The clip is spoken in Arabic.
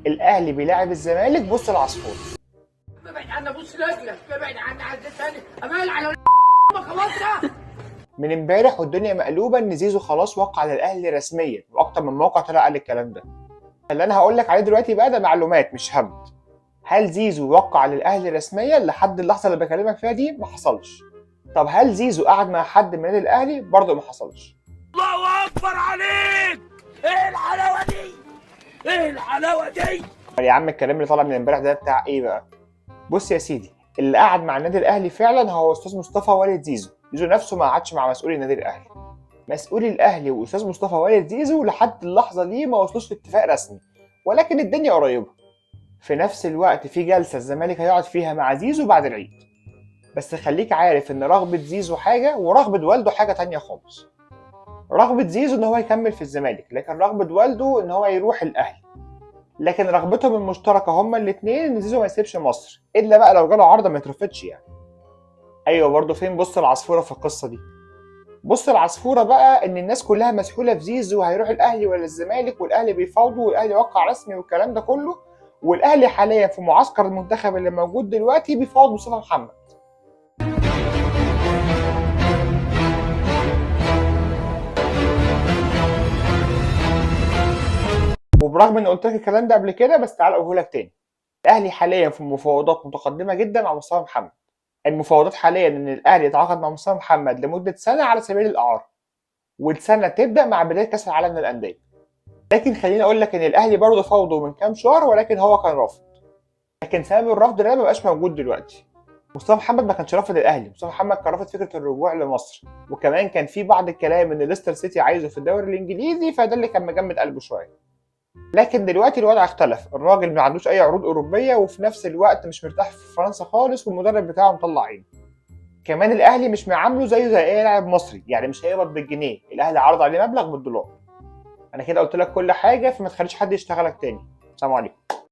الاهلي بيلاعب الزمالك، بص العصفور. ابعد عنا، بص رجلك، ابعد عنا عزة ثاني امال على خلاص. من امبارح والدنيا مقلوبه ان زيزو خلاص وقع على الاهلي رسميا، واكتر من موقع طلع قال الكلام ده. اللي انا هقول لك عليه دلوقتي بقى ده معلومات مش هبد. هل زيزو وقع للاهلي رسميا؟ لحد اللحظه اللي بكلمك فيها دي ما حصلش. طب هل زيزو قعد مع حد من نادي الاهلي؟ برضه ما حصلش. الله اكبر عليك، ايه الحلاوه دي، ايه الحلاوه دي. يا عم الكلام اللي طالع من امبارح ده بتاع ايه بقى؟ بص يا سيدي، اللي قعد مع النادي الاهلي فعلا هو استاذ مصطفى والد زيزو. زيزو نفسه ما قعدش مع مسؤولي النادي الاهلي. مسؤولي الاهلي واستاذ مصطفى والد زيزو لحد اللحظه دي ما وصلوش لاتفاق رسمي، ولكن الدنيا قريبه. في نفس الوقت في جلسه الزمالك هيقعد فيها مع زيزو بعد العيد. بس خليك عارف ان رغبه زيزو حاجه ورغبه والده حاجه تانية خالص. رغبه زيزو ان هو يكمل في الزمالك، لكن رغبه والده ان هو يروح الاهلي. لكن رغبتهم المشتركه هما الاثنين ان زيزو ما يسيبش مصر، الا بقى لو جاله عرضه ما يترفضش يعني. ايوه برضه فين بص العصفوره في القصه دي؟ بص العصفوره بقى ان الناس كلها مسحوله في زيزو هيروح الاهلي ولا الزمالك، والاهلي بيفاوضوا والاهلي وقع رسمي والكلام ده كله. والاهلي حاليا في معسكر المنتخب اللي موجود دلوقتي بيفاوض مصطفى محمد. وبرغم ان قلت لك الكلام ده قبل كده بس تعال اقوله لك تاني. الاهلي حاليا في مفاوضات متقدمه جدا مع مصطفى محمد. المفاوضات حاليا ان الاهلي يتعاقد مع مصطفى محمد لمده سنه على سبيل الاعاره، والسنه تبدا مع بدايه كاس العالم للانديه. لكن خليني اقول لك ان الاهلي برضه فاوضه من كام شهر، ولكن هو كان رافض. لكن سبب الرفض ده ما بقاش موجود دلوقتي. مصطفى محمد ما كانش رافض الاهلي، مصطفى محمد كان رافض فكره الرجوع لمصر، وكمان كان في بعض الكلام ان ليستر سيتي عايزه في الدوري الانجليزي، فده اللي كان مجمد قلبه شويه. لكن دلوقتي الوضع اختلف، الراجل ما عندوش اي عروض اوروبيه، وفي نفس الوقت مش مرتاح في فرنسا خالص، والمدرب بتاعه مطلع عينه. كمان الاهلي مش معامله زيه زي اي لاعب مصري، يعني مش هيقبض بالجنيه، الاهلي عرض عليه مبلغ بالدولار. انا كده قلت لك كل حاجه، فما تخليش حد يشتغلك تاني. سلام عليكم.